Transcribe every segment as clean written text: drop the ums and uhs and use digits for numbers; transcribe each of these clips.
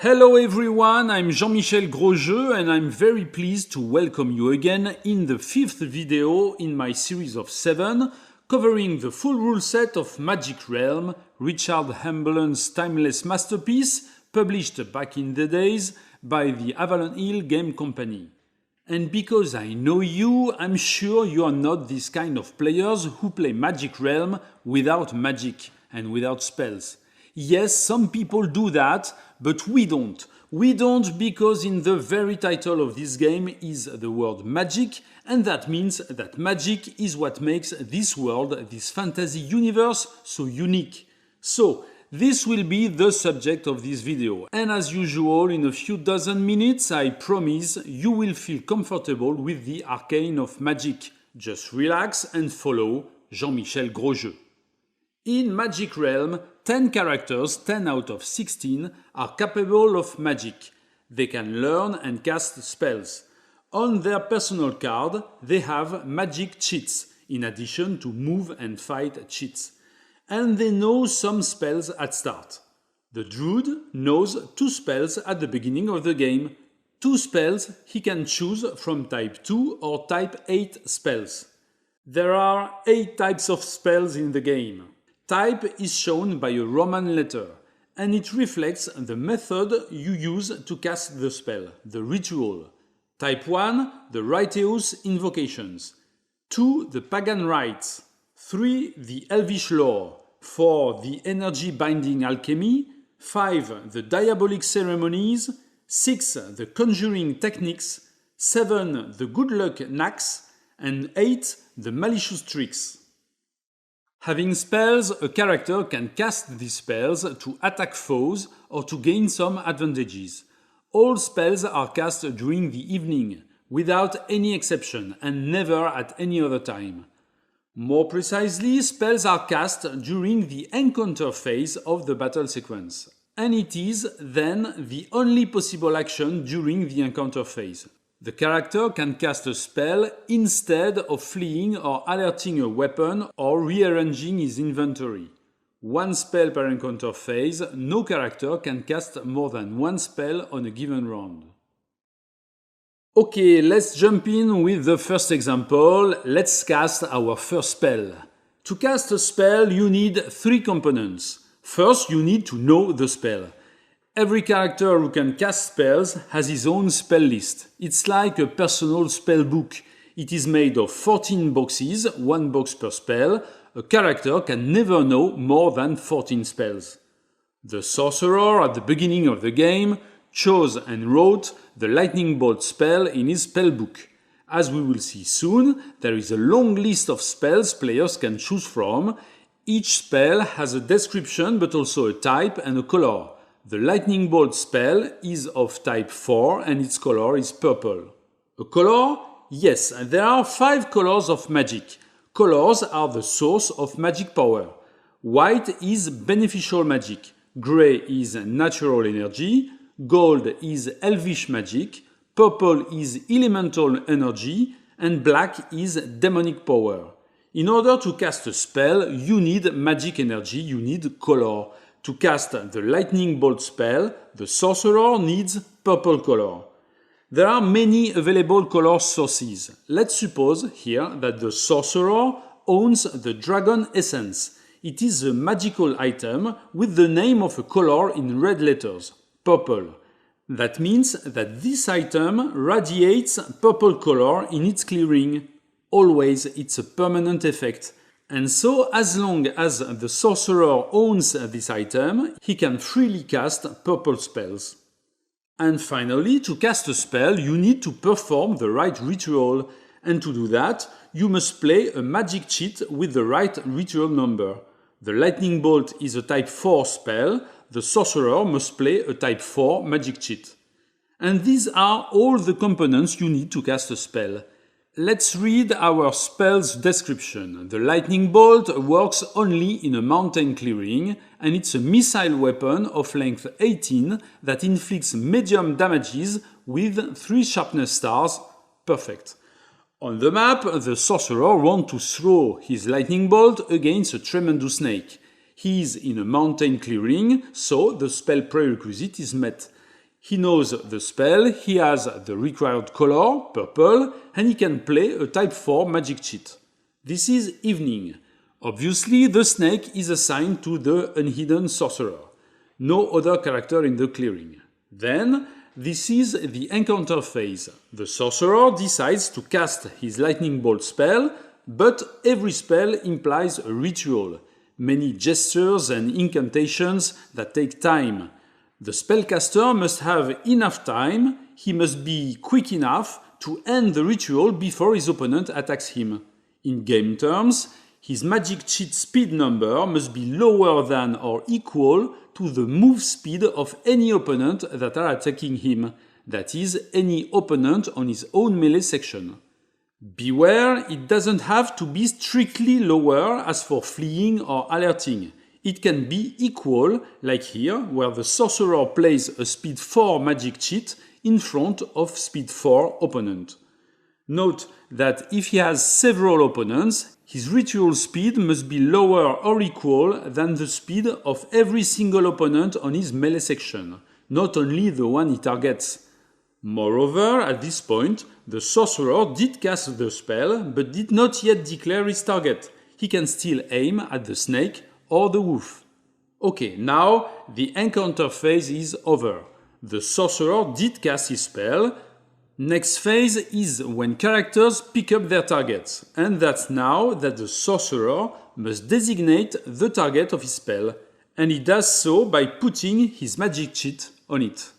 Hello everyone, I'm Jean-Michel Grosjeu and I'm very pleased to welcome you again in the 5th video in my series of 7 covering the full rule set of Magic Realm, Richard Hamblen's timeless masterpiece published back in the days by the Avalon Hill Game Company. And because I know you, I'm sure you are not this kind of players who play Magic Realm without magic and without spells. Yes, some people do that, but we don't. We don't because in the very title of this game is the word magic, and that means that magic is what makes this world, this fantasy universe, so unique. So, this will be the subject of this video. And as usual, in a few dozen minutes, I promise you will feel comfortable with the arcane of magic. Just relax and follow Jean-Michel Grosjeu. In Magic Realm, 10 characters, 10 out of 16, are capable of magic. They can learn and cast spells. On their personal card, they have magic chits, in addition to move and fight chits. And they know some spells at start. The Druid knows 2 spells at the beginning of the game. 2 spells he can choose from type 2 or type 8 spells. There are 8 types of spells in the game. Type is shown by a Roman letter, and it reflects the method you use to cast the spell, the ritual. Type 1, the Righteous invocations. 2, the pagan rites. 3, the elvish lore. 4, the energy binding alchemy. 5, the diabolic ceremonies. 6, the conjuring techniques. 7, the good luck knacks. And 8, the malicious tricks. Having spells, a character can cast these spells to attack foes or to gain some advantages. All spells are cast during the evening, without any exception, and never at any other time. More precisely, spells are cast during the encounter phase of the battle sequence, and it is then the only possible action during the encounter phase. The character can cast a spell instead of fleeing or alerting a weapon or rearranging his inventory. 1 spell per encounter phase, no character can cast more than 1 spell on a given round. Okay, let's jump in with the first example. Let's cast our first spell. To cast a spell, you need 3 components. First, you need to know the spell. Every character who can cast spells has his own spell list. It's like a personal spell book. It is made of 14 boxes, 1 box per spell. A character can never know more than 14 spells. The sorcerer at the beginning of the game chose and wrote the lightning bolt spell in his spell book. As we will see soon, there is a long list of spells players can choose from. Each spell has a description but also a type and a color. The lightning bolt spell is of type 4 and its color is purple. A color? Yes, there are 5 colors of magic. Colors are the source of magic power. White is beneficial magic, grey is natural energy, gold is elvish magic, purple is elemental energy, and black is demonic power. In order to cast a spell, you need magic energy, you need color. To cast the lightning bolt spell, the sorcerer needs purple color. There are many available color sources. Let's suppose here that the sorcerer owns the dragon essence. It is a magical item with the name of a color in red letters, purple. That means that this item radiates purple color in its clearing. Always, it's a permanent effect. And so, as long as the sorcerer owns this item, he can freely cast purple spells. And finally, to cast a spell, you need to perform the right ritual. And to do that, you must play a magic cheat with the right ritual number. The lightning bolt is a type 4 spell. The sorcerer must play a type 4 magic cheat. And these are all the components you need to cast a spell. Let's read our spell's description. The lightning bolt works only in a mountain clearing, and it's a missile weapon of length 18 that inflicts medium damages with 3 sharpness stars. Perfect. On the map, the sorcerer wants to throw his lightning bolt against a tremendous snake. He is in a mountain clearing, so the spell prerequisite is met. He knows the spell, he has the required color, purple, and he can play a type 4 magic cheat. This is evening. Obviously, the snake is assigned to the unhidden sorcerer. No other character in the clearing. Then, this is the encounter phase. The sorcerer decides to cast his lightning bolt spell, but every spell implies a ritual, many gestures and incantations that take time. The spellcaster must have enough time, he must be quick enough to end the ritual before his opponent attacks him. In game terms, his magic cheat speed number must be lower than or equal to the move speed of any opponent that are attacking him, that is, any opponent on his own melee section. Beware, it doesn't have to be strictly lower as for fleeing or alerting. It can be equal, like here, where the sorcerer plays a speed 4 magic cheat in front of speed 4 opponent. Note that if he has several opponents, his ritual speed must be lower or equal than the speed of every single opponent on his melee section, not only the one he targets. Moreover, at this point, the sorcerer did cast the spell, but did not yet declare his target. He can still aim at the snake or the wolf. Okay, now the encounter phase is over. The sorcerer did cast his spell. Next phase is when characters pick up their targets, and that's now that the sorcerer must designate the target of his spell, and he does so by putting his magic cheat on it.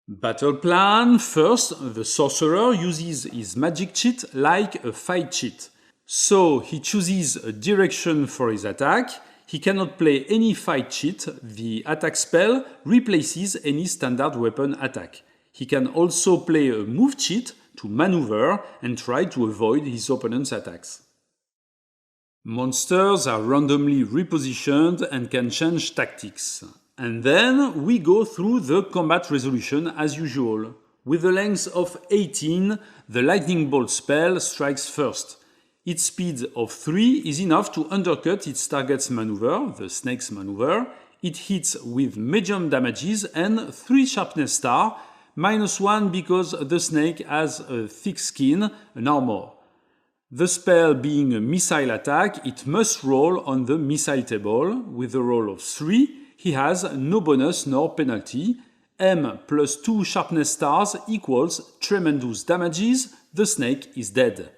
Battle plan. First, the sorcerer uses his magic cheat like a fight cheat. So he chooses a direction for his attack. He cannot play any fight cheat. The attack spell replaces any standard weapon attack. He can also play a move cheat to maneuver and try to avoid his opponent's attacks. Monsters are randomly repositioned and can change tactics. And then we go through the combat resolution as usual. With a length of 18, the lightning bolt spell strikes first. Its speed of 3 is enough to undercut its target's maneuver, the snake's maneuver. It hits with medium damages and 3 sharpness star, -1 because the snake has a thick skin, an armor. The spell being a missile attack, it must roll on the missile table. With a roll of 3, he has no bonus nor penalty. M plus 2 sharpness stars equals tremendous damages. The snake is dead.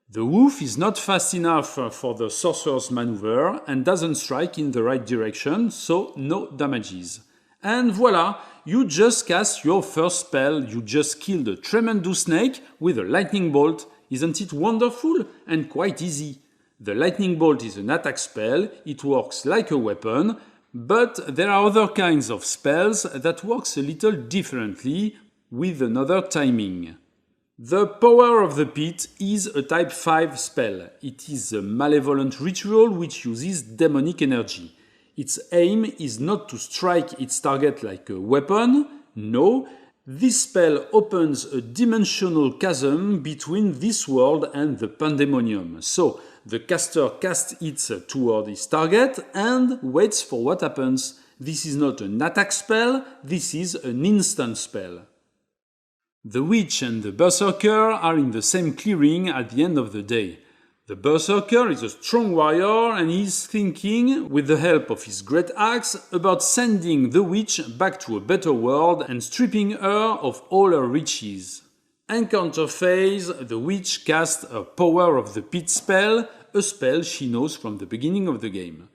The wolf is not fast enough for the sorcerer's maneuver and doesn't strike in the right direction, so no damages. And voila, you just cast your first spell. You just killed a tremendous snake with a lightning bolt. Isn't it wonderful and quite easy? The lightning bolt is an attack spell. It works like a weapon, but there are other kinds of spells that works a little differently with another timing. The Power of the Pit is a type 5 spell. It is a malevolent ritual which uses demonic energy. Its aim is not to strike its target like a weapon. No, this spell opens a dimensional chasm between this world and the pandemonium. So, the caster casts it toward his target and waits for what happens. This is not an attack spell, this is an instant spell. The witch and the berserker are in the same clearing at the end of the day. The berserker is a strong warrior and he is thinking, with the help of his great axe, about sending the witch back to a better world and stripping her of all her riches. Encounter phase, the witch casts a Power of the Pit spell, a spell she knows from the beginning of the game.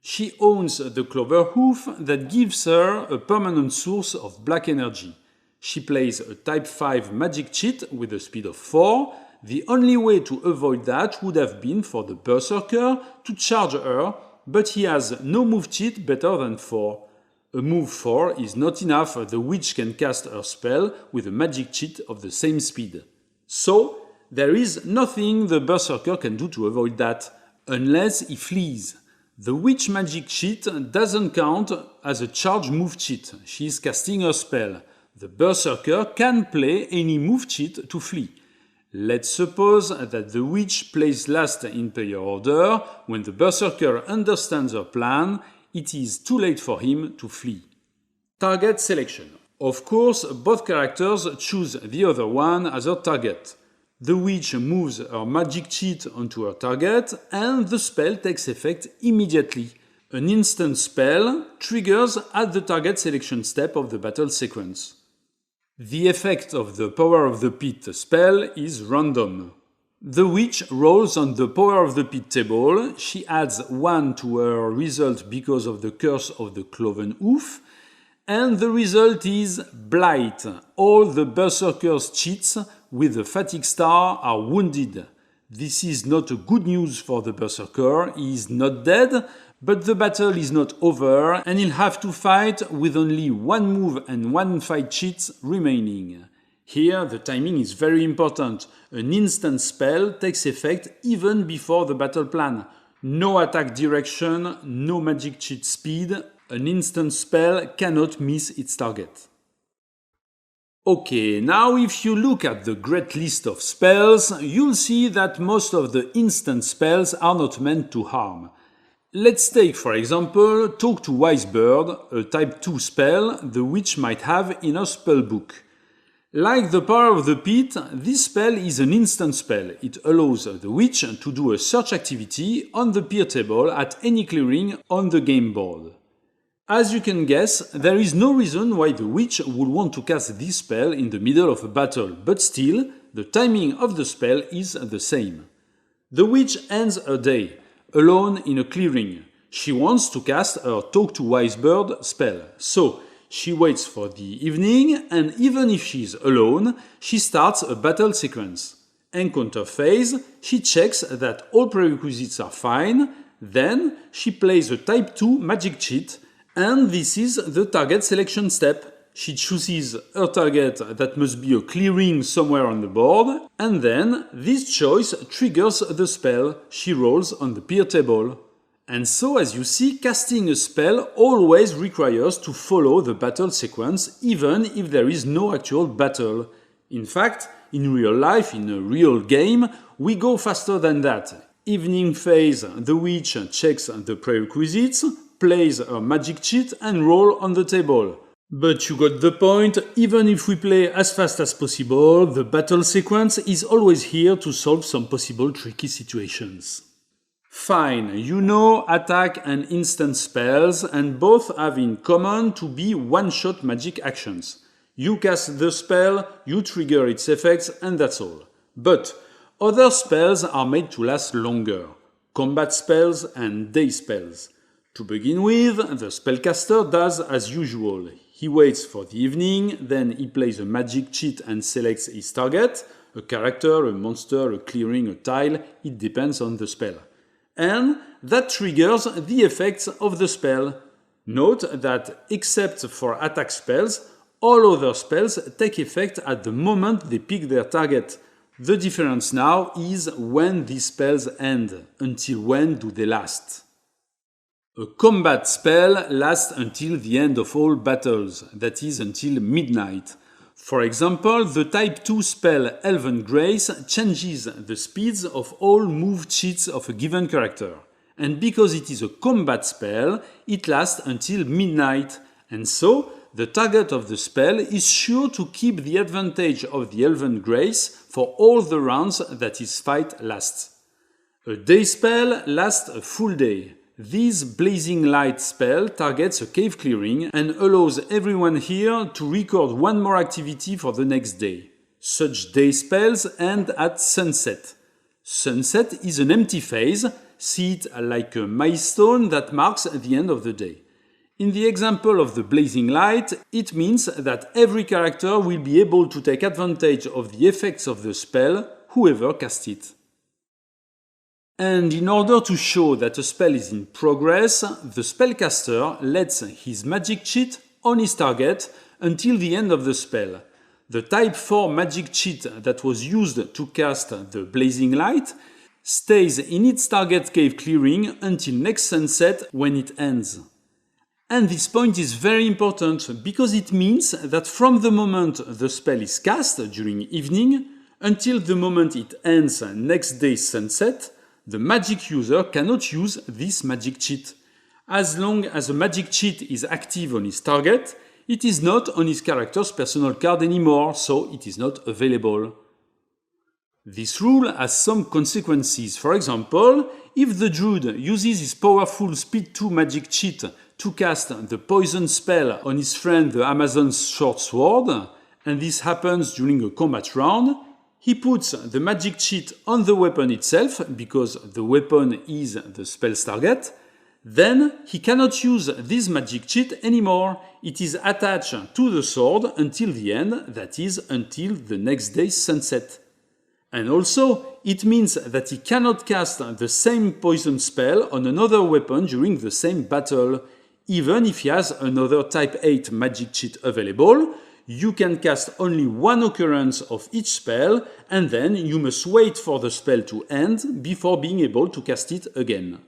She owns the clover hoof that gives her a permanent source of black energy. She plays a type 5 magic cheat with a speed of 4. The only way to avoid that would have been for the berserker to charge her, but he has no move cheat better than 4. A move 4 is not enough, the witch can cast her spell with a magic cheat of the same speed. So, there is nothing the berserker can do to avoid that, unless he flees. The witch magic cheat doesn't count as a charge move cheat. She is casting her spell. The berserker can play any move cheat to flee. Let's suppose that the witch plays last in player order. When the berserker understands her plan, it is too late for him to flee. Target selection. Of course, both characters choose the other one as their target. The witch moves her magic cheat onto her target and the spell takes effect immediately. An instant spell triggers at the target selection step of the battle sequence. The effect of the Power of the Pit spell is random. The witch rolls on the Power of the Pit table, she adds 1 to her result because of the curse of the cloven hoof, and the result is Blight. All the Berserker's chits with the fatigue star are wounded. This is not good news for the Berserker, he is not dead, but the battle is not over and he'll have to fight with only 1 move and 1 fight cheat remaining. Here the timing is very important. An instant spell takes effect even before the battle plan. No attack direction, no magic cheat speed. An instant spell cannot miss its target. Okay, now if you look at the great list of spells, you'll see that most of the instant spells are not meant to harm. Let's take, for example, Talk to Wise Bird, a type 2 spell the witch might have in her spellbook. Like the Power of the Pit, this spell is an instant spell. It allows the witch to do a search activity on the peer table at any clearing on the game board. As you can guess, there is no reason why the witch would want to cast this spell in the middle of a battle, but still, the timing of the spell is the same. The witch ends her day, alone in a clearing. She wants to cast her Talk to Wise Bird spell, so she waits for the evening, and even if she is alone, she starts a battle sequence. Encounter phase, she checks that all prerequisites are fine, then she plays a type 2 magic cheat, and this is the target selection step. She chooses her target that must be a clearing somewhere on the board, and then this choice triggers the spell she rolls on the peer table. And so, as you see, casting a spell always requires to follow the battle sequence, even if there is no actual battle. In fact, in real life, in a real game, we go faster than that. Evening phase, the witch checks the prerequisites, plays her magic cheat and roll on the table. But you got the point, even if we play as fast as possible, the battle sequence is always here to solve some possible tricky situations. Fine, you know attack and instant spells, and both have in common to be one-shot magic actions. You cast the spell, you trigger its effects, and that's all. But other spells are made to last longer. Combat spells and day spells. To begin with, the spellcaster does as usual. He waits for the evening, then he plays a magic cheat and selects his target, a character, a monster, a clearing, a tile, it depends on the spell. And that triggers the effects of the spell. Note that except for attack spells, all other spells take effect at the moment they pick their target. The difference now is when these spells end. Until when do they last? A combat spell lasts until the end of all battles, that is until midnight. For example, the type 2 spell Elven Grace changes the speeds of all move cheats of a given character. And because it is a combat spell, it lasts until midnight. And so, the target of the spell is sure to keep the advantage of the Elven Grace for all the rounds that his fight lasts. A day spell lasts a full day. This Blazing Light spell targets a cave clearing and allows everyone here to record one more activity for the next day. Such day spells end at sunset. Sunset is an empty phase, see it like a milestone that marks the end of the day. In the example of the Blazing Light, it means that every character will be able to take advantage of the effects of the spell, whoever casts it. And in order to show that a spell is in progress, the spellcaster lets his magic cheat on his target until the end of the spell. The type 4 magic cheat that was used to cast the Blazing Light stays in its target cave clearing until next sunset when it ends. And this point is very important because it means that from the moment the spell is cast during evening until the moment it ends next day sunset, the magic user cannot use this magic cheat. As long as a magic cheat is active on his target, It is not on his character's personal card anymore, so it is not available. This rule has some consequences. For example, if the druid uses his powerful Speed 2 magic cheat to cast the poison spell on his friend the Amazon's short sword, and this happens during a combat round, he puts the magic cheat on the weapon itself, because the weapon is the spell's target. Then he cannot use this magic cheat anymore. It is attached to the sword until the end, that is, until the next day's sunset. And also, it means that he cannot cast the same poison spell on another weapon during the same battle. Even if he has another Type 8 magic cheat available, you can cast only one occurrence of each spell, and then you must wait for the spell to end before being able to cast it again.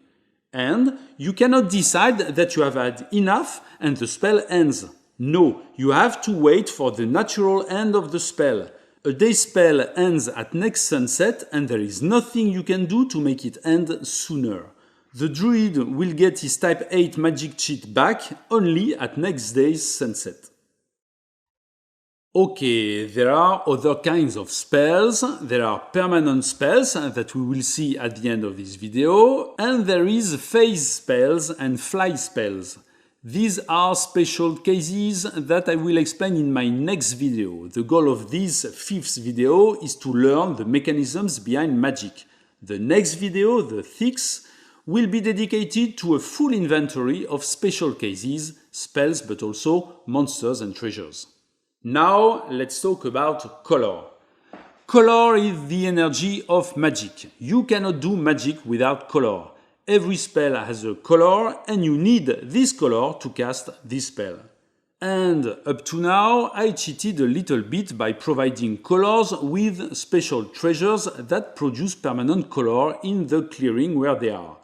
And you cannot decide that you have had enough and the spell ends. No, you have to wait for the natural end of the spell. A day spell ends at next sunset, and there is nothing you can do to make it end sooner. The druid will get his Type 8 magic cheat back only at next day's sunset. Okay, there are other kinds of spells. There are permanent spells that we will see at the end of this video, and there is phase spells and fly spells. These are special cases that I will explain in my next video. The goal of this fifth video is to learn the mechanisms behind magic. The next video, the sixth, will be dedicated to a full inventory of special cases, spells, but also monsters and treasures. Now, let's talk about color. Color is the energy of magic. You cannot do magic without color. Every spell has a color, and you need this color to cast this spell. And up to now, I cheated a little bit by providing colors with special treasures that produce permanent color in the clearing where they are.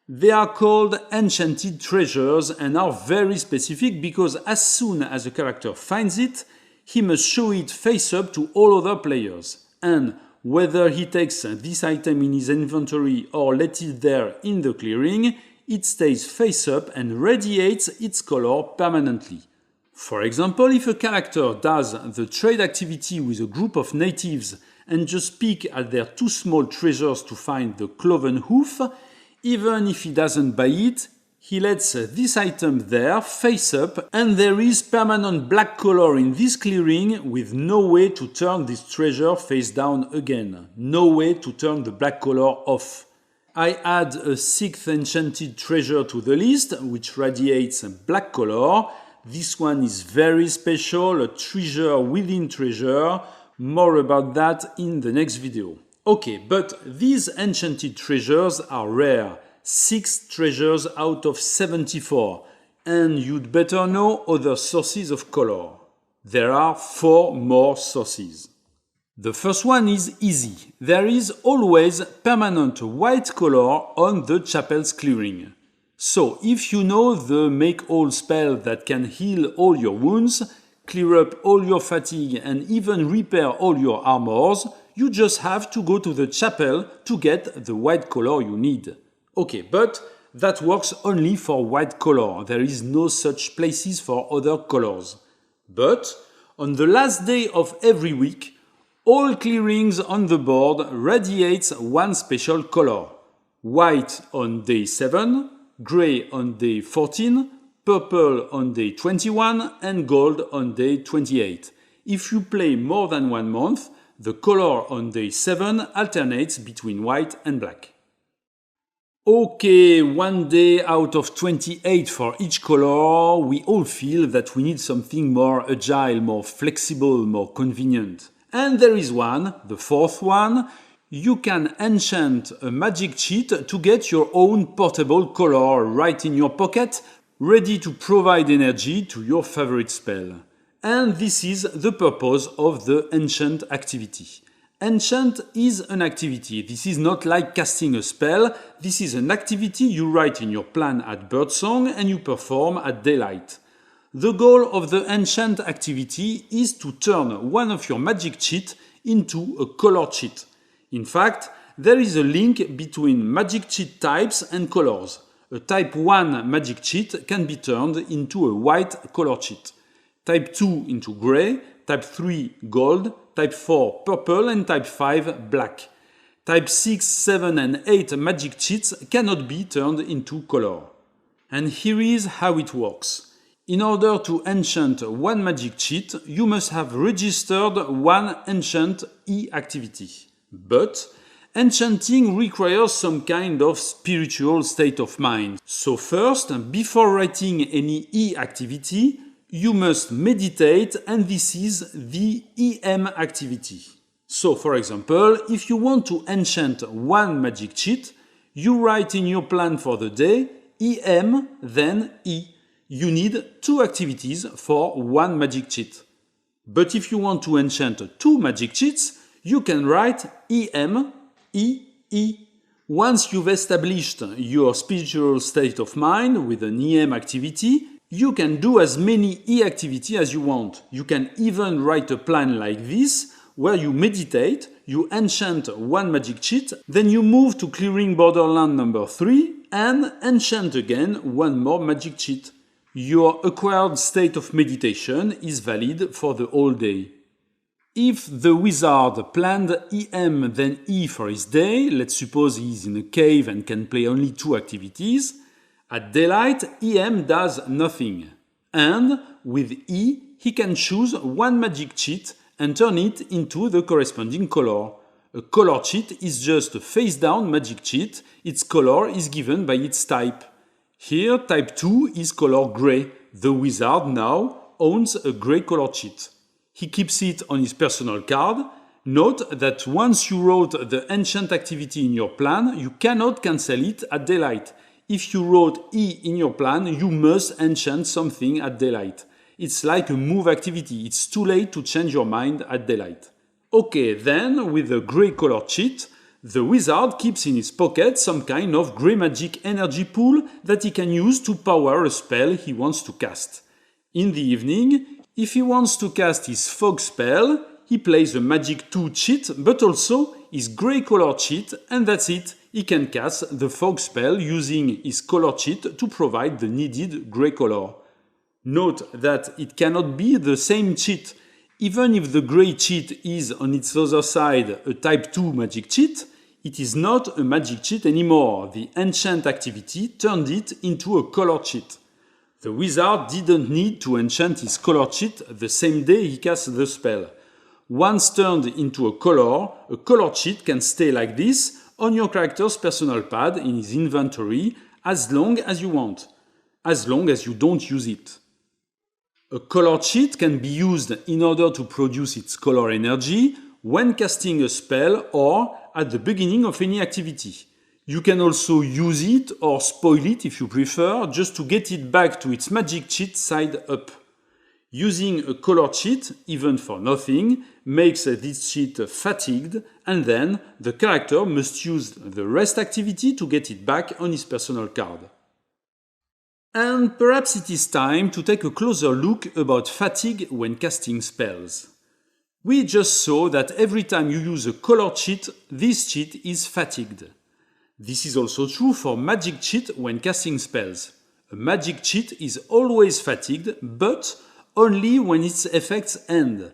They are called enchanted treasures and are very specific because as soon as a character finds it, he must show it face up to all other players. And whether he takes this item in his inventory or lets it there in the clearing, it stays face up and radiates its color permanently. For example, if a character does the trade activity with a group of natives and just peek at their two small treasures to find the cloven hoof, even if he doesn't buy it, he lets this item there face up, and there is permanent black color in this clearing with no way to turn this treasure face down again. No way to turn the black color off. I add a sixth enchanted treasure to the list, which radiates black color. This one is very special, a treasure within treasure. More about that in the next video. Okay, but these enchanted treasures are rare. 6 treasures out of 74, and you'd better know other sources of color. There are 4 more sources. The first one is easy. There is always permanent white color on the chapel's clearing. So if you know the make all spell that can heal all your wounds, clear up all your fatigue and even repair all your armors, you just have to go to the chapel to get the white color you need. Okay, but that works only for white color. There is no such places for other colors. But on the last day of every week, all clearings on the board radiates one special color. White on day 7, gray on day 14, purple on day 21, and gold on day 28. If you play more than 1 month, the color on day 7 alternates between white and black. Okay, 1 day out of 28 for each color, we all feel that we need something more agile, more flexible, more convenient. And there is one, the 4th one. You can enchant a magic cheat to get your own portable color right in your pocket, ready to provide energy to your favorite spell. And this is the purpose of the enchant activity. Enchant is an activity. This is not like casting a spell. This is an activity you write in your plan at birdsong and you perform at daylight. The goal of the enchant activity is to turn one of your magic cheat into a color cheat. In fact, there is a link between magic cheat types and colors. A type 1 magic cheat can be turned into a white color cheat. type 2 into grey, type 3 gold, type 4 purple and type 5 black. Type 6, 7 and 8 magic chits cannot be turned into color. And here is how it works. In order to enchant one magic cheat, you must have registered one enchant E activity. But enchanting requires some kind of spiritual state of mind. So first, before writing any E activity, you must meditate, and this is the EM activity. So for example, if you want to enchant one magic cheat, you write in your plan for the day EM, then E. You need two activities for one magic cheat. But if you want to enchant two magic cheats, you can write EM, E, E. Once you've established your spiritual state of mind with an EM activity, you can do as many E activity as you want. You can even write a plan like this, where you meditate, you enchant one magic cheat, then you move to clearing borderland number 3 and enchant again one more magic cheat. Your acquired state of meditation is valid for the whole day. If the wizard planned EM then E for his day, let's suppose he is in a cave and can play only two activities, at daylight EM does nothing. And with E, he can choose one magic cheat and turn it into the corresponding color. A color cheat is just a face-down magic cheat. Its color is given by its type. Here, type 2 is color gray. The wizard now owns a gray color cheat. He keeps it on his personal card. Note that once you wrote the enchant activity in your plan, you cannot cancel it at daylight. If you wrote E in your plan, you must enchant something at daylight. It's like a move activity. It's too late to change your mind at daylight. Okay, then with the gray color cheat, the wizard keeps in his pocket some kind of grey magic energy pool that he can use to power a spell he wants to cast. In the evening, if he wants to cast his fog spell, he plays a magic 2 cheat, but also his grey color cheat, and that's it. He can cast the fog spell using his color cheat to provide the needed grey color. Note that it cannot be the same cheat. Even if the grey cheat is on its other side a type 2 magic cheat, it is not a magic cheat anymore. The enchant activity turned it into a color cheat. The wizard didn't need to enchant his color cheat the same day he cast the spell. Once turned into a color cheat can stay like this on your character's personal pad in his inventory as long as you want, as long as you don't use it. A color cheat can be used in order to produce its color energy when casting a spell or at the beginning of any activity. You can also use it or spoil it if you prefer, just to get it back to its magic cheat side up. Using a color cheat, even for nothing, makes this cheat fatigued, and then the character must use the rest activity to get it back on his personal card. And perhaps it is time to take a closer look about fatigue when casting spells. We just saw that every time you use a color cheat, this cheat is fatigued. This is also true for magic cheat when casting spells. A magic cheat is always fatigued, but only when its effects end.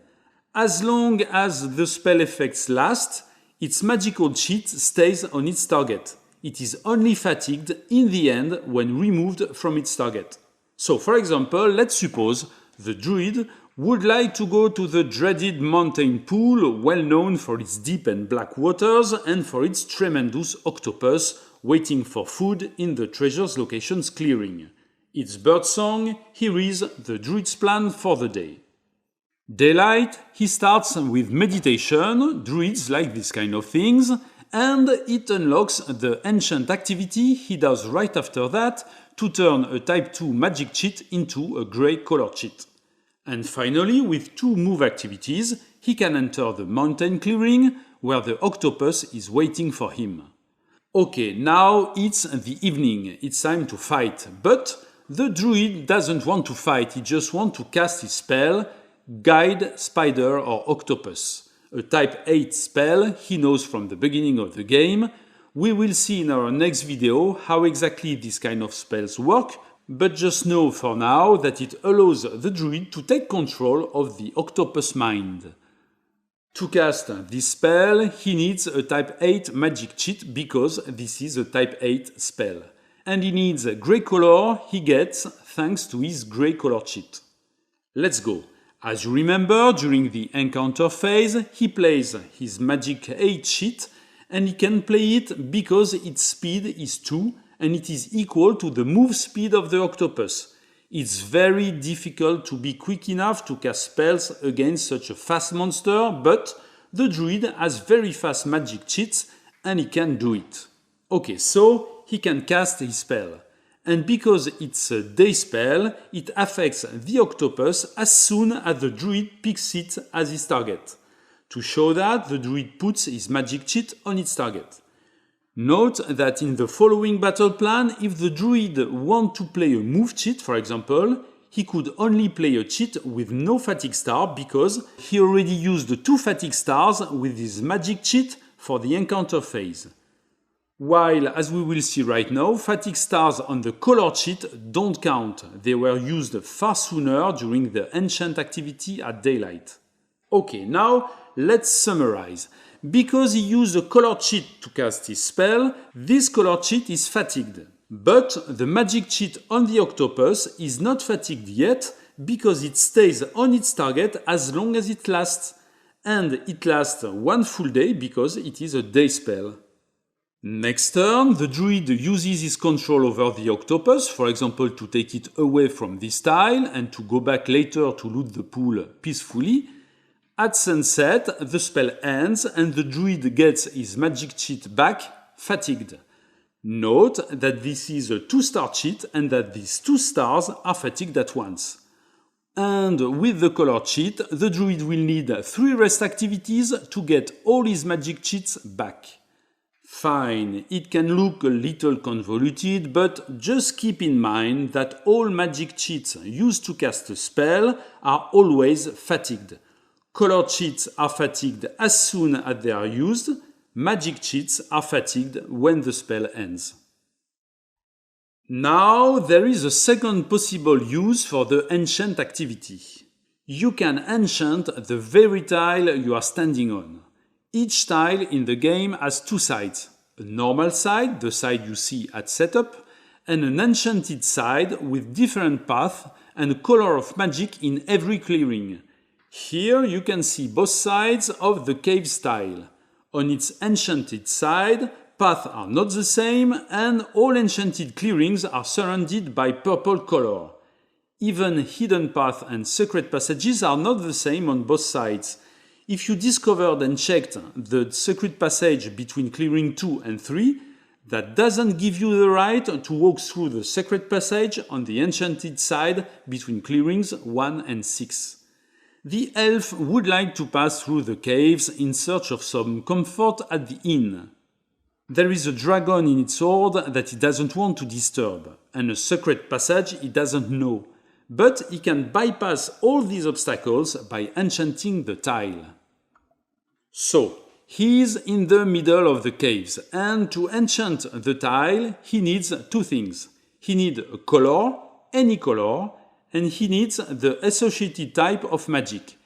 As long as the spell effects last, its magical cheat stays on its target. It is only fatigued in the end when removed from its target. So for example, let's suppose the druid would like to go to the dreaded mountain pool, well known for its deep and black waters and for its tremendous octopus waiting for food in the treasure's location's clearing. It's birdsong. Here is the druid's plan for the day. Daylight, he starts with meditation. Druids like this kind of things. And it unlocks the enchant activity he does right after that to turn a type 2 magic cheat into a grey color cheat. And finally, with two move activities, he can enter the mountain clearing where the octopus is waiting for him. Okay, now it's the evening, it's time to fight, but the druid doesn't want to fight, he just wants to cast his spell, Guide, Spider or Octopus. A type 8 spell he knows from the beginning of the game. We will see in our next video how exactly these kind of spells work, but just know for now that it allows the druid to take control of the octopus mind. To cast this spell, he needs a type 8 magic cheat because this is a type 8 spell. And he needs a grey color he gets thanks to his grey color cheat. Let's go. As you remember, during the encounter phase, he plays his magic 8 cheat and he can play it because its speed is 2 and it is equal to the move speed of the octopus. It's very difficult to be quick enough to cast spells against such a fast monster, but the druid has very fast magic cheats and he can do it. Okay, so he can cast his spell. And because it's a day spell, it affects the octopus as soon as the druid picks it as his target. To show that, the druid puts his magic cheat on its target. Note that in the following battle plan, if the druid wants to play a move cheat, for example, he could only play a cheat with no fatigue star because he already used the 2 fatigue stars with his magic cheat for the encounter phase. While, as we will see right now, fatigue stars on the color cheat don't count. They were used far sooner during the enchant activity at daylight. Okay, now let's summarize. Because he used a color cheat to cast his spell, this color cheat is fatigued. But the magic cheat on the octopus is not fatigued yet because it stays on its target as long as it lasts. And it lasts 1 full day because it is a day spell. Next turn, the druid uses his control over the octopus, for example to take it away from this tile and to go back later to loot the pool peacefully. At sunset, the spell ends and the druid gets his magic cheat back, fatigued. Note that this is a 2-star cheat and that these 2 stars are fatigued at once. And with the color cheat, the druid will need 3 rest activities to get all his magic cheats back. Fine, it can look a little convoluted, but just keep in mind that all magic cheats used to cast a spell are always fatigued. Color cheats are fatigued as soon as they are used. Magic cheats are fatigued when the spell ends. Now there is a second possible use for the enchant activity. You can enchant the very tile you are standing on. Each tile in the game has 2 sides. A normal side, the side you see at setup, and an enchanted side with different paths and a color of magic in every clearing. Here you can see both sides of the cave tile. On its enchanted side, paths are not the same and all enchanted clearings are surrounded by purple color. Even hidden paths and secret passages are not the same on both sides. If you discovered and checked the secret passage between clearing 2 and 3, that doesn't give you the right to walk through the secret passage on the enchanted side between clearings 1 and 6. The elf would like to pass through the caves in search of some comfort at the inn. There is a dragon in its hoard that he doesn't want to disturb, and a secret passage he doesn't know. But he can bypass all these obstacles by enchanting the tile. So, he is in the middle of the caves, and to enchant the tile, he needs 2 things. He needs a color, any color, and he needs the associated type of magic.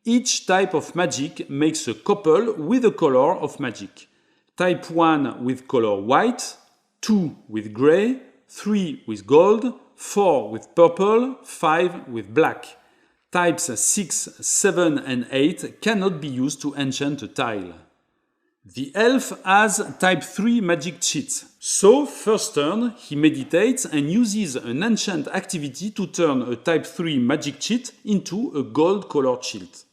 Each type of magic makes a couple with a color of magic. Type 1 with color white, 2 with grey, 3 with gold, 4 with purple, 5 with black. Types 6, 7 and 8 cannot be used to enchant a tile. The elf has type 3 magic cheats. So, first turn, he meditates and uses an enchant activity to turn a type 3 magic cheat into a gold color cheat.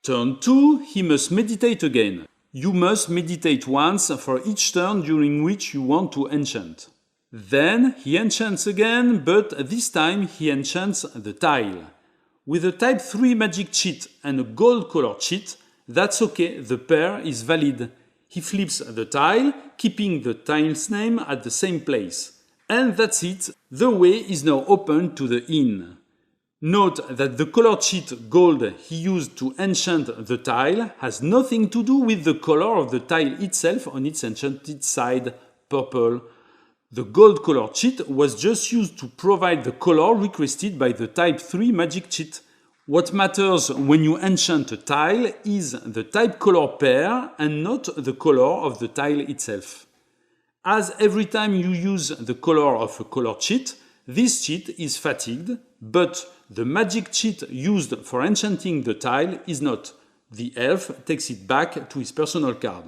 Turn 2, he must meditate again. You must meditate once for each turn during which you want to enchant. Then he enchants again, but this time he enchants the tile. With a type 3 magic cheat and a gold color cheat, that's okay, the pair is valid. He flips the tile, keeping the tile's name at the same place. And that's it, the way is now open to the inn. Note that the color cheat gold he used to enchant the tile has nothing to do with the color of the tile itself on its enchanted side, purple. The gold color cheat was just used to provide the color requested by the type 3 magic cheat. What matters when you enchant a tile is the type color pair and not the color of the tile itself. As every time you use the color of a color cheat, this cheat is fatigued, but the magic cheat used for enchanting the tile is not. The elf takes it back to his personal card.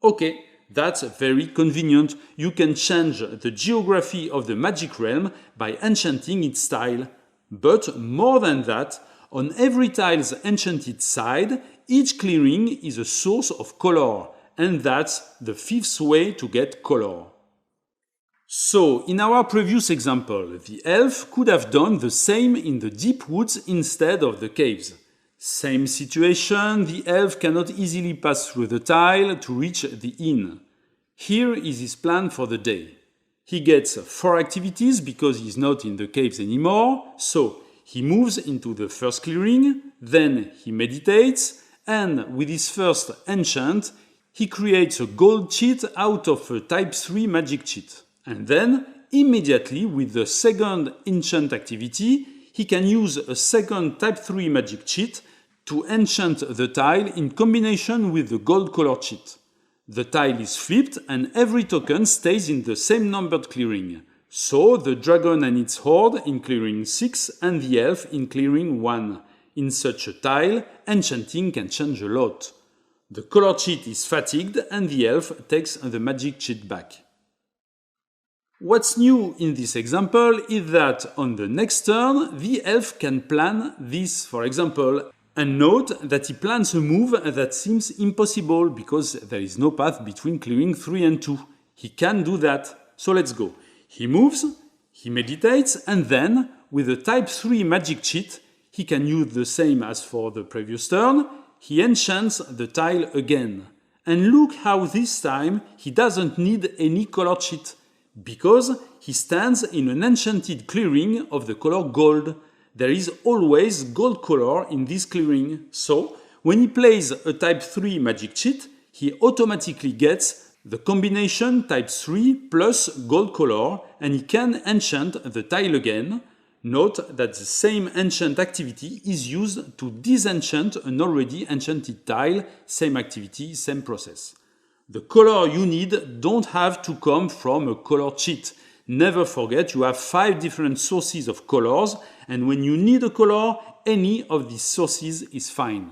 Okay, that's very convenient. You can change the geography of the magic realm by enchanting its tile. But more than that, on every tile's enchanted side, each clearing is a source of color, and that's the fifth way to get color. So, in our previous example, the elf could have done the same in the deep woods instead of the caves. Same situation, the elf cannot easily pass through the tile to reach the inn. Here is his plan for the day. He gets 4 activities because he's not in the caves anymore, so he moves into the first clearing, then he meditates, and with his first enchant, he creates a gold cheat out of a type 3 magic cheat. And then, immediately with the second enchant activity, he can use a second type 3 magic cheat to enchant the tile in combination with the gold color cheat. The tile is flipped and every token stays in the same numbered clearing. So the dragon and its horde in clearing 6 and the elf in clearing 1. In such a tile, enchanting can change a lot. The color cheat is fatigued and the elf takes the magic cheat back. What's new in this example is that on the next turn, the elf can plan this, for example, and note that he plans a move that seems impossible because there is no path between clearing 3 and 2. He can do that. So let's go. He moves, he meditates, and then, with a type 3 magic cheat, he can use the same as for the previous turn. He enchants the tile again. And look how this time he doesn't need any color cheat, because he stands in an enchanted clearing of the color gold. There is always gold color in this clearing, so when he plays a type 3 magic cheat, he automatically gets the combination type 3 plus gold color and he can enchant the tile again. Note that the same enchant activity is used to disenchant an already enchanted tile, same activity, same process. The color you need don't have to come from a color cheat. Never forget you have 5 different sources of colors, and when you need a color, any of these sources is fine.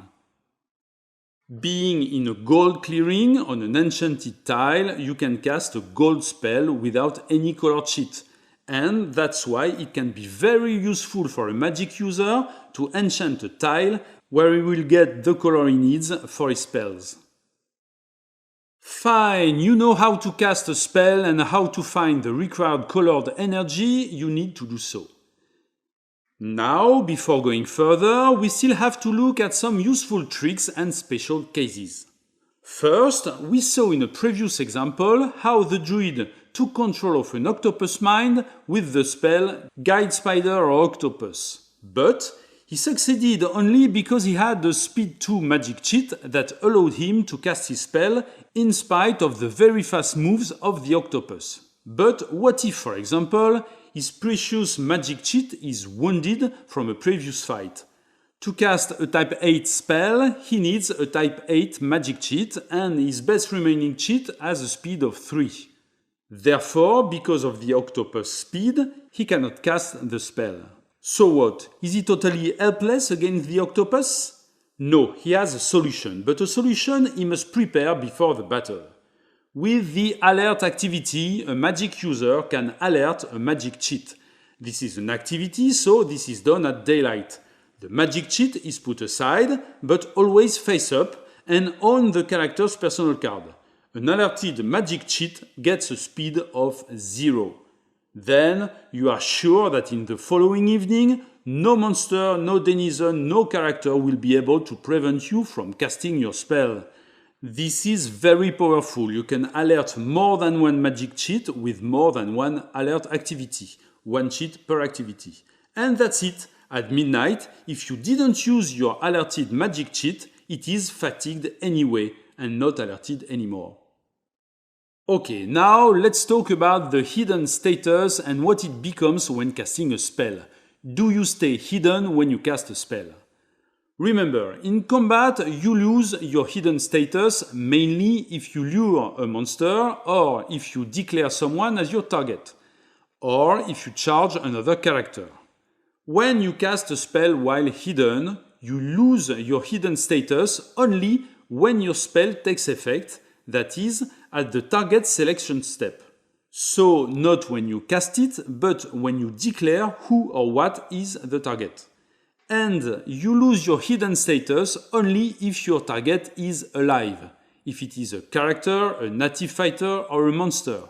Being in a gold clearing on an enchanted tile, you can cast a gold spell without any color cheat. And that's why it can be very useful for a magic user to enchant a tile where he will get the color he needs for his spells. Fine, you know how to cast a spell and how to find the required colored energy, you need to do so. Now, before going further, we still have to look at some useful tricks and special cases. First, we saw in a previous example how the druid took control of an octopus mind with the spell Guide Spider or Octopus. But he succeeded only because he had the Speed 2 magic cheat that allowed him to cast his spell in spite of the very fast moves of the octopus. But what if, for example, his precious magic cheat is wounded from a previous fight? To cast a type 8 spell, he needs a type 8 magic cheat and his best remaining cheat has a speed of 3. Therefore, because of the octopus speed, he cannot cast the spell. So what? Is he totally helpless against the octopus? No, he has a solution, but a solution he must prepare before the battle. With the alert activity, a magic user can alert a magic cheat. This is an activity, so this is done at daylight. The magic cheat is put aside, but always face up and on the character's personal card. An alerted magic cheat gets a speed of 0. Then you are sure that in the following evening, no monster, no denizen, no character will be able to prevent you from casting your spell. This is very powerful. You can alert more than one magic cheat with more than one alert activity. One cheat per activity. And that's it. At midnight, if you didn't use your alerted magic cheat, it is fatigued anyway and not alerted anymore. Okay, now let's talk about the hidden status and what it becomes when casting a spell. Do you stay hidden when you cast a spell? Remember, in combat you lose your hidden status mainly if you lure a monster or if you declare someone as your target, or if you charge another character. When you cast a spell while hidden, you lose your hidden status only when your spell takes effect, that is, at the target selection step. So not when you cast it, but when you declare who or what is the target. And you lose your hidden status only if your target is alive, if it is a character, a native fighter, or a monster,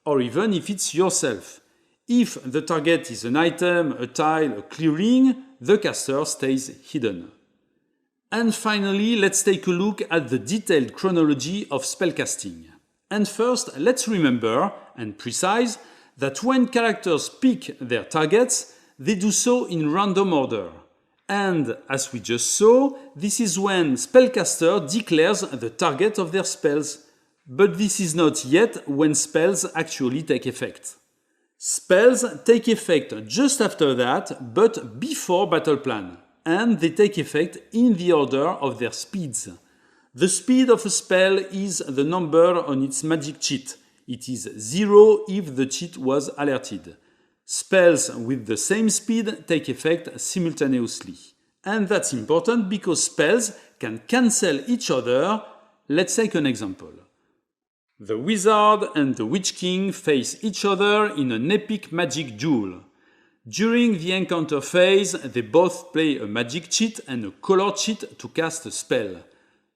or even if it's yourself. If the target is an item, a tile, a clearing, the caster stays hidden. And finally, let's take a look at the detailed chronology of spellcasting. And first, let's remember and precise that when characters pick their targets, they do so in random order. And as we just saw, this is when spellcaster declares the target of their spells. But this is not yet when spells actually take effect. Spells take effect just after that, but before battle plan, and they take effect in the order of their speeds. The speed of a spell is the number on its magic cheat. It is 0 if the cheat was alerted. Spells with the same speed take effect simultaneously. And that's important because spells can cancel each other. Let's take an example. The wizard and the witch king face each other in an epic magic duel. During the encounter phase, they both play a magic cheat and a color cheat to cast a spell.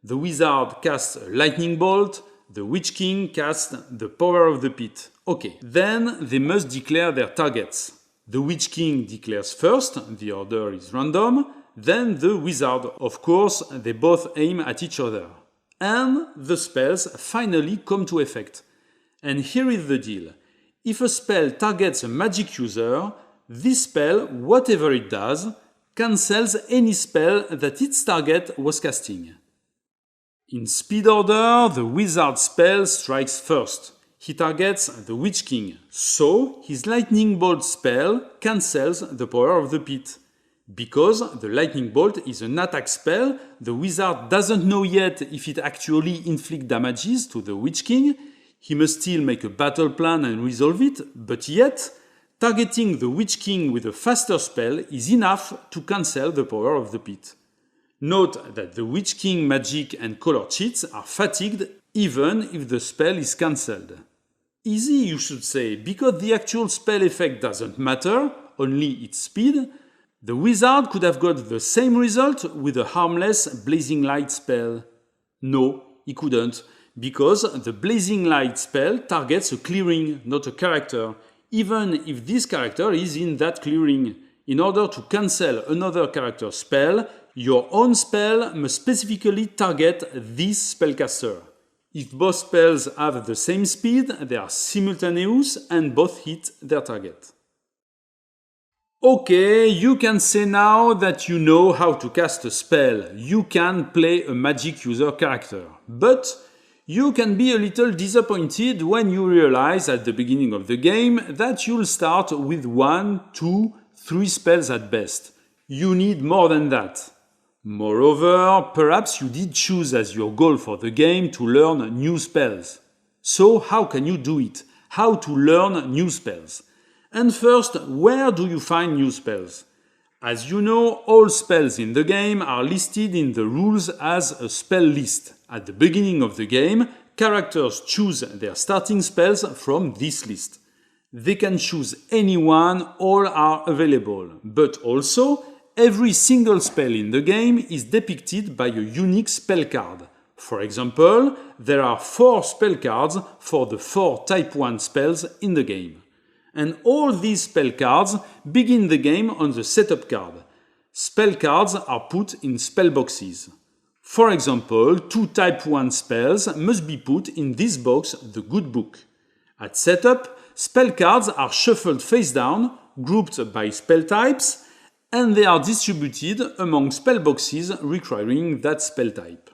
The wizard casts a lightning bolt, the witch king casts the power of the pit. Okay, then they must declare their targets. The witch king declares first, the order is random, then the wizard. Of course, they both aim at each other. And the spells finally come to effect. And here is the deal. If a spell targets a magic user, this spell, whatever it does, cancels any spell that its target was casting. In speed order, the wizard spell strikes first. He targets the witch king, so his lightning bolt spell cancels the power of the pit. Because the lightning bolt is an attack spell, the wizard doesn't know yet if it actually inflicts damages to the witch king. He must still make a battle plan and resolve it, but yet, targeting the witch king with a faster spell is enough to cancel the power of the pit. Note that the witch king magic and color cheats are fatigued even if the spell is cancelled. Easy, you should say, because the actual spell effect doesn't matter, only its speed. The wizard could have got the same result with a harmless blazing light spell. No, he couldn't, because the blazing light spell targets a clearing, not a character, even if this character is in that clearing. In order to cancel another character's spell, your own spell must specifically target this spellcaster. If both spells have the same speed, they are simultaneous and both hit their target. Okay, you can say now that you know how to cast a spell. You can play a magic user character. But you can be a little disappointed when you realize at the beginning of the game that you'll start with 1, 2, 3 spells at best. You need more than that. Moreover, perhaps you did choose as your goal for the game to learn new spells. So how can you do it? How to learn new spells? And first, where do you find new spells? As you know, all spells in the game are listed in the rules as a spell list. At the beginning of the game, characters choose their starting spells from this list. They can choose any one, all are available, but also every single spell in the game is depicted by a unique spell card. For example, there are 4 spell cards for the 4 Type 1 spells in the game. And all these spell cards begin the game on the setup card. Spell cards are put in spell boxes. For example, 2 Type 1 spells must be put in this box, the Good Book. At setup, spell cards are shuffled face down, grouped by spell types, and they are distributed among spell boxes requiring that spell type.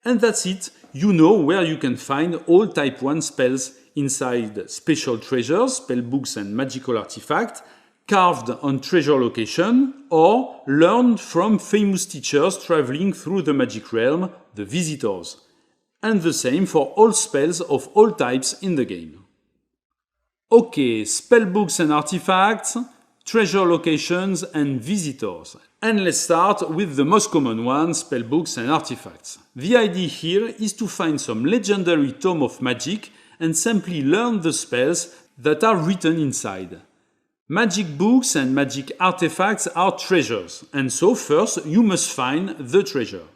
And that's it, you know where you can find all Type 1 spells inside special treasures, spellbooks and magical artifacts, carved on treasure location, or learned from famous teachers traveling through the magic realm, the visitors. And the same for all spells of all types in the game. Okay, spellbooks and artifacts, treasure locations and visitors. And let's start with the most common one, spellbooks and artifacts. The idea here is to find some legendary tome of magic and simply learn the spells that are written inside. Magic books and magic artifacts are treasures, and so first you must find the treasure.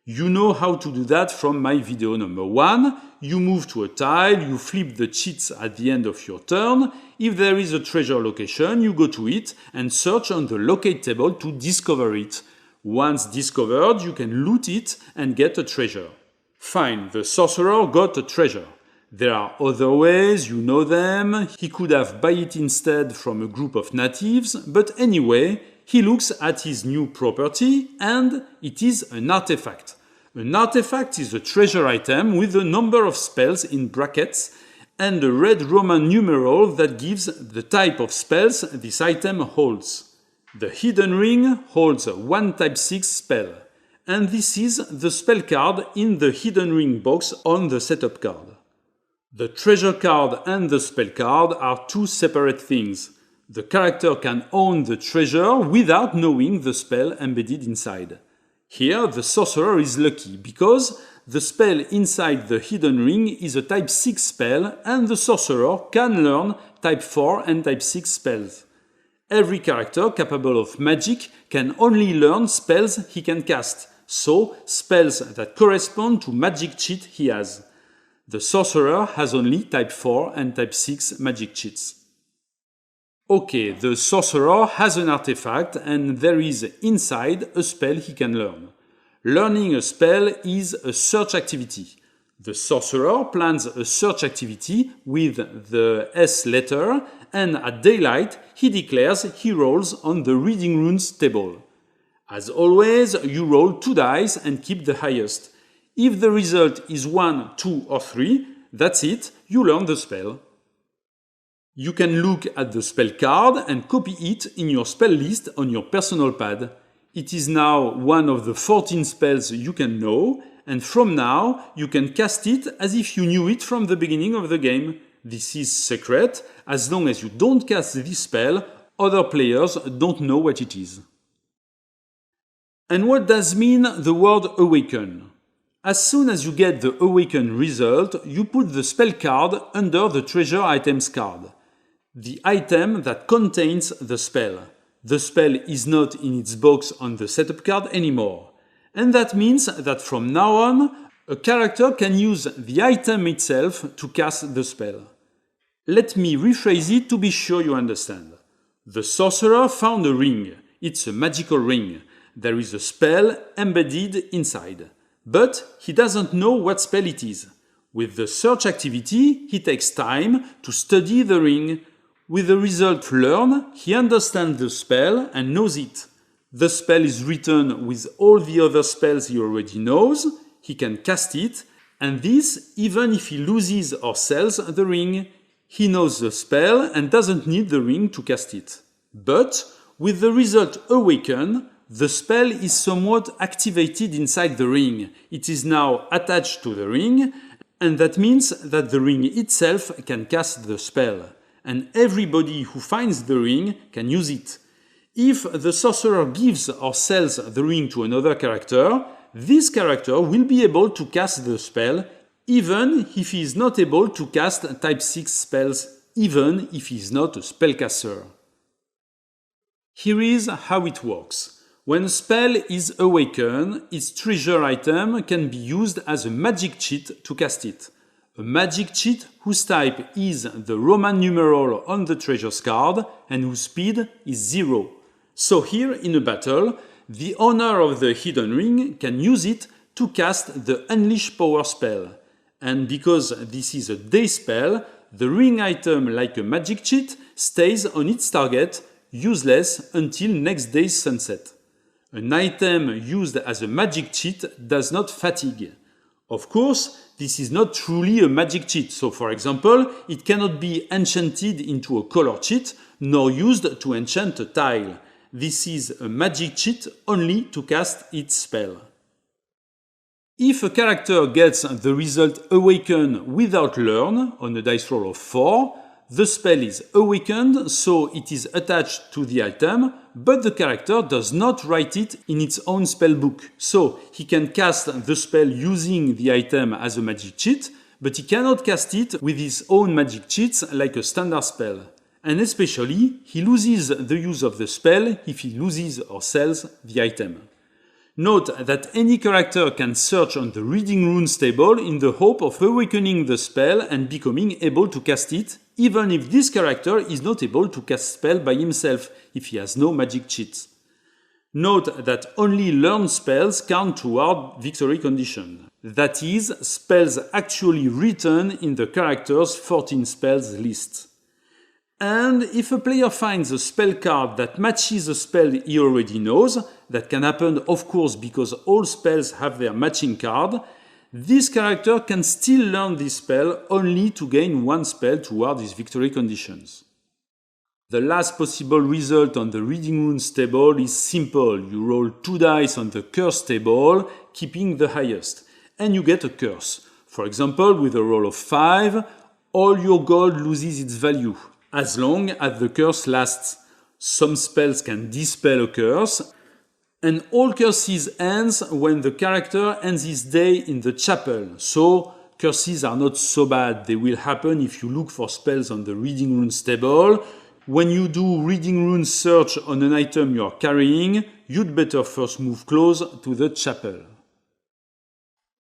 You know how to do that from my video number 1. You move to a tile, you flip the chits at the end of your turn. If there is a treasure location, you go to it and search on the locate table to discover it. Once discovered, you can loot it and get a treasure. Fine, the sorcerer got a treasure. There are other ways, you know them. He could have buy it instead from a group of natives, but anyway, he looks at his new property and it is an artifact. An artifact is a treasure item with a number of spells in brackets and a red Roman numeral that gives the type of spells this item holds. The hidden ring holds one type 6 spell, and this is the spell card in the hidden ring box on the setup card. The treasure card and the spell card are two separate things. The character can own the treasure without knowing the spell embedded inside. Here, the sorcerer is lucky because the spell inside the hidden ring is a type 6 spell and the sorcerer can learn type 4 and type 6 spells. Every character capable of magic can only learn spells he can cast, so spells that correspond to magic cheat he has. The sorcerer has only type 4 and type 6 magic cheats. Okay, the sorcerer has an artifact and there is inside a spell he can learn. Learning a spell is a search activity. The sorcerer plans a search activity with the S letter and at daylight he declares he rolls on the reading runes table. As always, you roll 2 dice and keep the highest. If the result is 1, 2 or 3, that's it, you learn the spell. You can look at the spell card and copy it in your spell list on your personal pad. It is now one of the 14 spells you can know, and from now you can cast it as if you knew it from the beginning of the game. This is secret. As long as you don't cast this spell, other players don't know what it is. And what does mean the word awaken? As soon as you get the awaken result, you put the spell card under the treasure items card, the item that contains the spell. The spell is not in its box on the setup card anymore. And that means that from now on, a character can use the item itself to cast the spell. Let me rephrase it to be sure you understand. The sorcerer found a ring. It's a magical ring. There is a spell embedded inside. But he doesn't know what spell it is. With the search activity, he takes time to study the ring. With the result learned, he understands the spell and knows it. The spell is written with all the other spells he already knows. He can cast it, and this even if he loses or sells the ring. He knows the spell and doesn't need the ring to cast it. But with the result awaken, the spell is somewhat activated inside the ring. It is now attached to the ring, and that means that the ring itself can cast the spell. And everybody who finds the ring can use it. If the sorcerer gives or sells the ring to another character, this character will be able to cast the spell even if he is not able to cast type 6 spells, even if he is not a spellcaster. Here is how it works. When a spell is awakened, its treasure item can be used as a magic cheat to cast it. A magic cheat whose type is the Roman numeral on the treasures card and whose speed is 0. So here in a battle, the owner of the hidden ring can use it to cast the Unleash Power spell. And because this is a day spell, the ring item, like a magic cheat, stays on its target, useless until next day's sunset. An item used as a magic cheat does not fatigue. Of course, this is not truly a magic cheat, so for example, it cannot be enchanted into a color cheat nor used to enchant a tile. This is a magic cheat only to cast its spell. If a character gets the result Awaken without Learn on a dice roll of 4, the spell is awakened, so it is attached to the item, but the character does not write it in its own spellbook. So he can cast the spell using the item as a magic cheat, but he cannot cast it with his own magic cheats like a standard spell. And especially, he loses the use of the spell if he loses or sells the item. Note that any character can search on the Reading Runes table in the hope of awakening the spell and becoming able to cast it, even if this character is not able to cast spell by himself if he has no magic cheats. Note that only learned spells count toward victory condition. That is, spells actually written in the character's 14 spells list. And if a player finds a spell card that matches a spell he already knows, that can happen of course because all spells have their matching card, this character can still learn this spell only to gain one spell toward his victory conditions. The last possible result on the Reading Runes table is simple. You roll 2 dice on the curse table, keeping the highest, and you get a curse. For example, with a roll of 5, all your gold loses its value, as long as the curse lasts. Some spells can dispel a curse, and all curses ends when the character ends his day in the chapel. So curses are not so bad. They will happen if you look for spells on the Reading Runes table. When you do Reading Runes search on an item you are carrying, you'd better first move close to the chapel.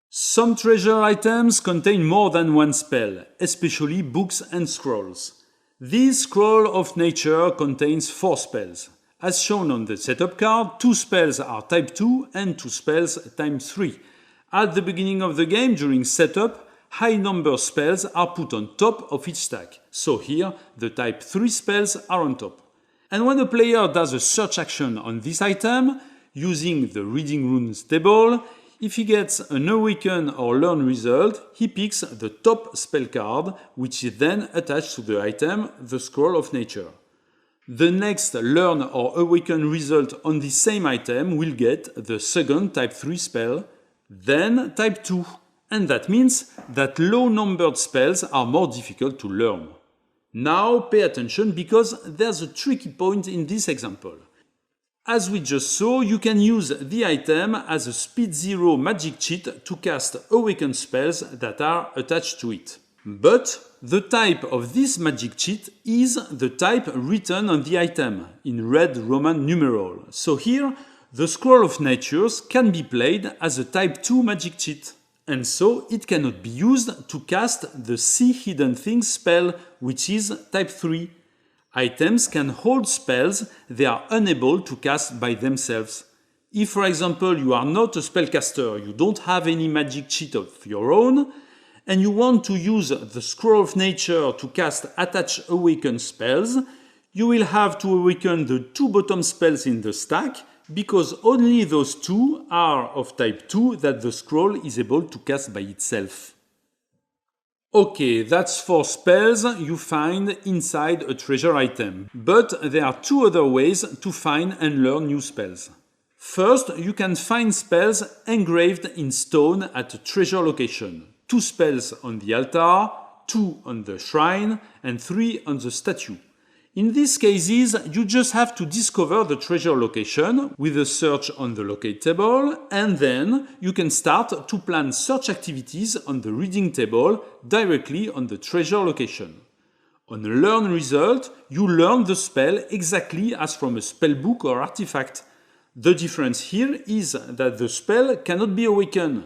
Some treasure items contain more than one spell, especially books and scrolls. This Scroll of Nature contains 4 spells. As shown on the setup card, 2 spells are type 2 and 2 spells type 3. At the beginning of the game, during setup, high number spells are put on top of each stack. So here, the type 3 spells are on top. And when a player does a search action on this item, using the Reading Runes table, if he gets an Awaken or Learn result, he picks the top spell card, which is then attached to the item, the Scroll of Nature. The next Learn or Awaken result on the same item will get the second type 3 spell, then type 2. And that means that low-numbered spells are more difficult to learn. Now pay attention because there's a tricky point in this example. As we just saw, you can use the item as a speed 0 magic cheat to cast Awaken spells that are attached to it. But the type of this magic cheat is the type written on the item, in red Roman numeral. So here, the Scroll of Natures can be played as a type 2 magic cheat. And so it cannot be used to cast the See Hidden Things spell, which is type 3. Items can hold spells they are unable to cast by themselves. If, for example, you are not a spellcaster, you don't have any magic cheat of your own, and you want to use the Scroll of Nature to cast Attach Awaken spells, you will have to awaken the 2 bottom spells in the stack, because only those 2 are of type 2 that the scroll is able to cast by itself. Okay, that's 4 spells you find inside a treasure item. But there are 2 other ways to find and learn new spells. First, you can find spells engraved in stone at a treasure location. 2 spells on the altar, 2 on the shrine, and 3 on the statue. In these cases, you just have to discover the treasure location with a search on the locate table, and then you can start to plan search activities on the reading table directly on the treasure location. On a learn result, you learn the spell exactly as from a spellbook or artifact. The difference here is that the spell cannot be awakened.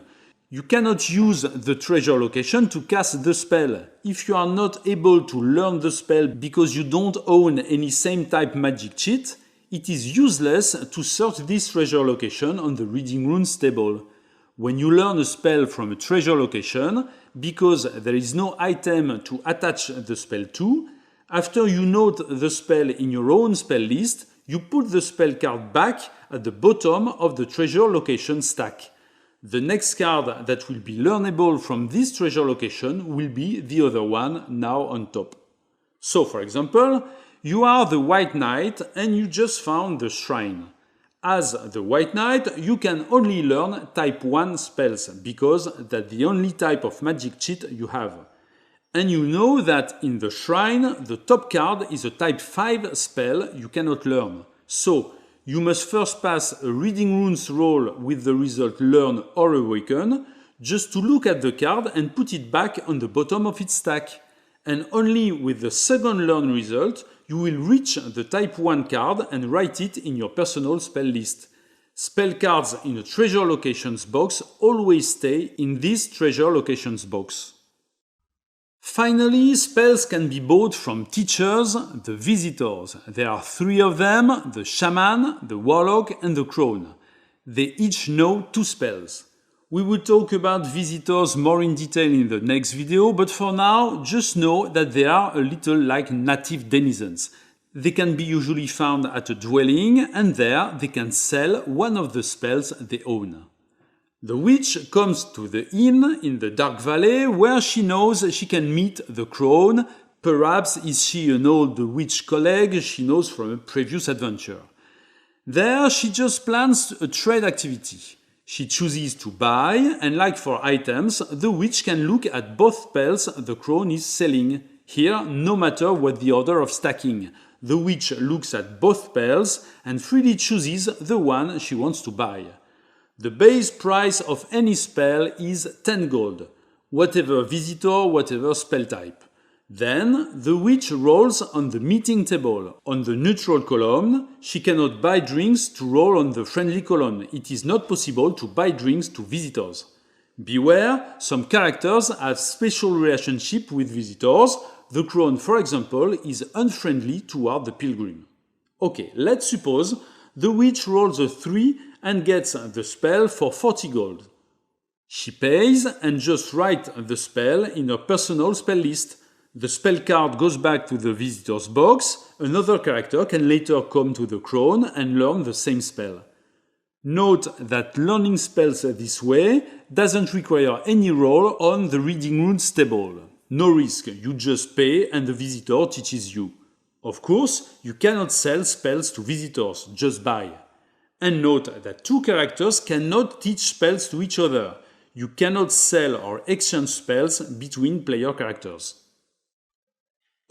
You cannot use the treasure location to cast the spell. If you are not able to learn the spell because you don't own any same type magic cheat, it is useless to search this treasure location on the Reading Runes table. When you learn a spell from a treasure location, because there is no item to attach the spell to, after you note the spell in your own spell list, you put the spell card back at the bottom of the treasure location stack. The next card that will be learnable from this treasure location will be the other one now on top. So, for example, you are the White Knight and you just found the shrine. As the White Knight, you can only learn type 1 spells because that's the only type of magic cheat you have. And you know that in the shrine, the top card is a type 5 spell you cannot learn. So, you must first pass a reading runes roll with the result learn or awaken, just to look at the card and put it back on the bottom of its stack. And only with the second learn result, you will reach the type 1 card and write it in your personal spell list. Spell cards in a treasure locations box always stay in this treasure locations box. Finally, spells can be bought from teachers, the visitors. There are 3 of them, the shaman, the warlock and the crone. They each know 2 spells. We will talk about visitors more in detail in the next video, but for now, just know that they are a little like native denizens. They can be usually found at a dwelling, and there they can sell one of the spells they own. The witch comes to the inn in the Dark Valley where she knows she can meet the crone. Perhaps is she an old witch colleague she knows from a previous adventure. There she just plans a trade activity. She chooses to buy, and like for items, the witch can look at both spells the crone is selling. Here, no matter what the order of stacking, the witch looks at both spells and freely chooses the one she wants to buy. The base price of any spell is 10 gold, whatever visitor, whatever spell type. Then, the witch rolls on the meeting table. On the neutral column, she cannot buy drinks to roll on the friendly column. It is not possible to buy drinks to visitors. Beware, some characters have special relationship with visitors. The crone, for example, is unfriendly toward the pilgrim. Okay, let's suppose the witch rolls a 3 and gets the spell for 40 gold. She pays and just writes the spell in her personal spell list. The spell card goes back to the visitor's box. Another character can later come to the crone and learn the same spell. Note that learning spells this way doesn't require any roll on the reading runes table. No risk, you just pay and the visitor teaches you. Of course, you cannot sell spells to visitors, just buy. And note that 2 characters cannot teach spells to each other. You cannot sell or exchange spells between player characters.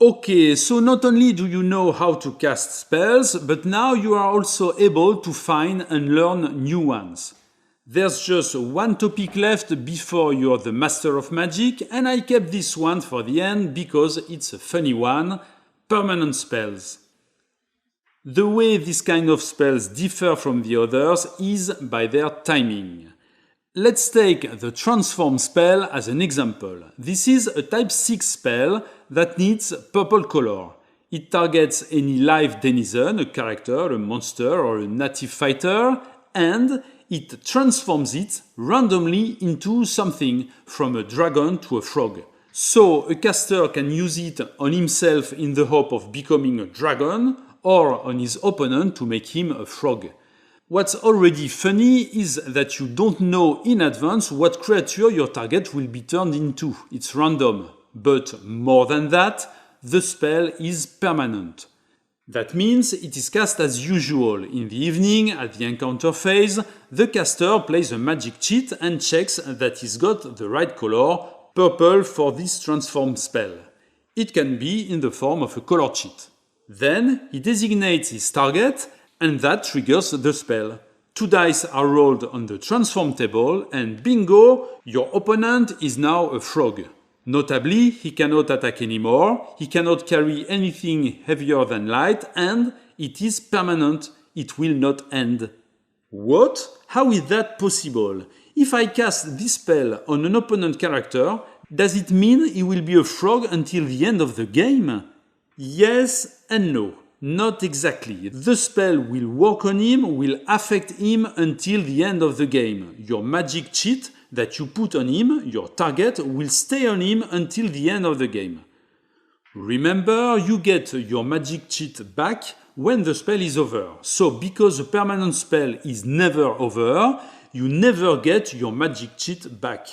Okay, so not only do you know how to cast spells, but now you are also able to find and learn new ones. There's just one topic left before you're the master of magic, and I kept this one for the end because it's a funny one: permanent spells. The way this kind of spells differ from the others is by their timing. Let's take the transform spell as an example. This is a type 6 spell that needs purple color. It targets any live denizen, a character, a monster or a native fighter, and it transforms it randomly into something, from a dragon to a frog. So a caster can use it on himself in the hope of becoming a dragon, or on his opponent to make him a frog. What's already funny is that you don't know in advance what creature your target will be turned into. It's random. But more than that, the spell is permanent. That means it is cast as usual. In the evening, at the encounter phase, the caster plays a magic cheat and checks that he's got the right color, purple for this transform spell. It can be in the form of a color cheat. Then he designates his target, and that triggers the spell. 2 dice are rolled on the transform table, and bingo, your opponent is now a frog. Notably, he cannot attack anymore, he cannot carry anything heavier than light, and it is permanent. It will not end. What? How is that possible? If I cast this spell on an opponent character, does it mean he will be a frog until the end of the game? Yes and no. Not exactly. The spell will work on him, will affect him until the end of the game. Your magic cheat that you put on him, your target, will stay on him until the end of the game. Remember, you get your magic cheat back when the spell is over. So because a permanent spell is never over, you never get your magic cheat back.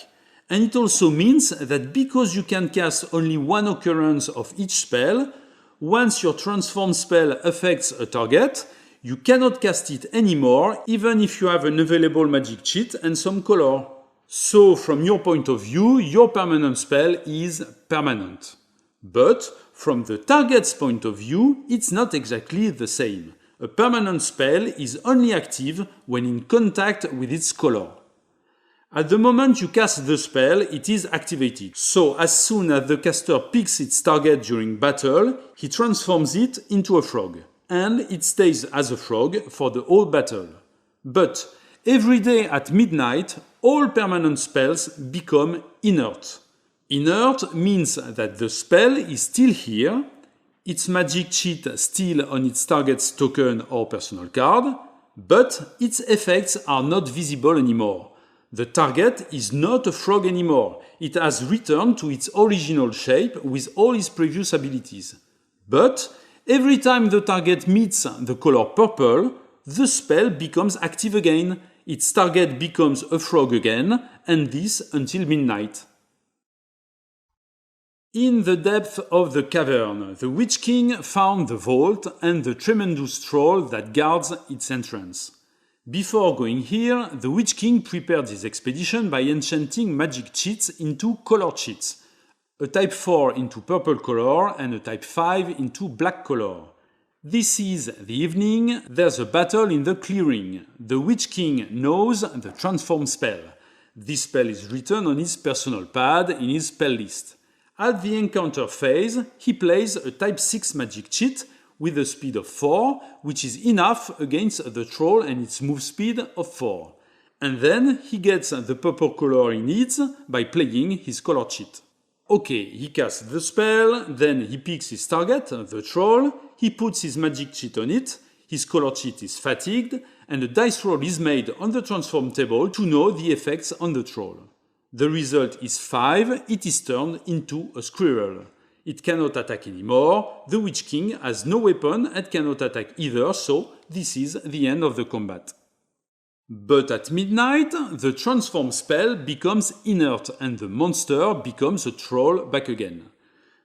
And it also means that because you can cast only one occurrence of each spell, once your transform spell affects a target, you cannot cast it anymore even if you have an available magic cheat and some color. So from your point of view, your permanent spell is permanent. But from the target's point of view, it's not exactly the same. A permanent spell is only active when in contact with its color. At the moment you cast the spell, it is activated. So as soon as the caster picks its target during battle, he transforms it into a frog. And it stays as a frog for the whole battle. But every day at midnight, all permanent spells become inert. Inert means that the spell is still here, its magic cheat still on its target's token or personal card, but its effects are not visible anymore. The target is not a frog anymore. It has returned to its original shape with all its previous abilities. But every time the target meets the color purple, the spell becomes active again. Its target becomes a frog again, and this until midnight. In the depth of the cavern, the Witch King found the vault and the tremendous troll that guards its entrance. Before going here, the Witch King prepared his expedition by enchanting magic chits into color chits, a type 4 into purple color and a type 5 into black color. This is the evening, there's a battle in the clearing. The Witch King knows the transform spell. This spell is written on his personal pad in his spell list. At the encounter phase, he plays a type 6 magic cheat with a speed of 4, which is enough against the troll and its move speed of 4. And then he gets the purple color he needs by playing his color cheat. Okay, he casts the spell, then he picks his target, the troll, he puts his magic cheat on it, his color cheat is fatigued, and a dice roll is made on the transform table to know the effects on the troll. The result is 5, it is turned into a squirrel. It cannot attack anymore, the Witch King has no weapon and cannot attack either, so this is the end of the combat. But at midnight, the transform spell becomes inert and the monster becomes a troll back again.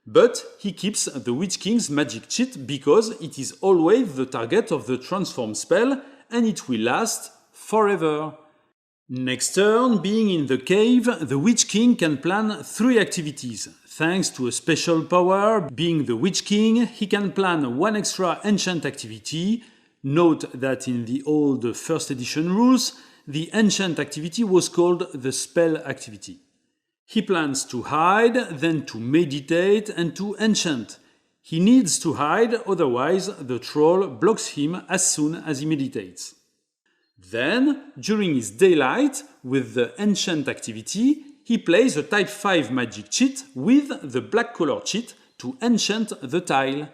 But he keeps the Witch King's magic cheat because it is always the target of the transform spell and it will last forever. Next turn, being in the cave, the Witch King can plan 3 activities. Thanks to a special power, being the Witch King, he can plan 1 extra enchant activity. Note that in the old 1st edition rules, the enchant activity was called the spell activity. He plans to hide, then to meditate and to enchant. He needs to hide, otherwise the troll blocks him as soon as he meditates. Then, during his daylight, with the enchant activity, he plays a type 5 magic cheat with the black color cheat to enchant the tile.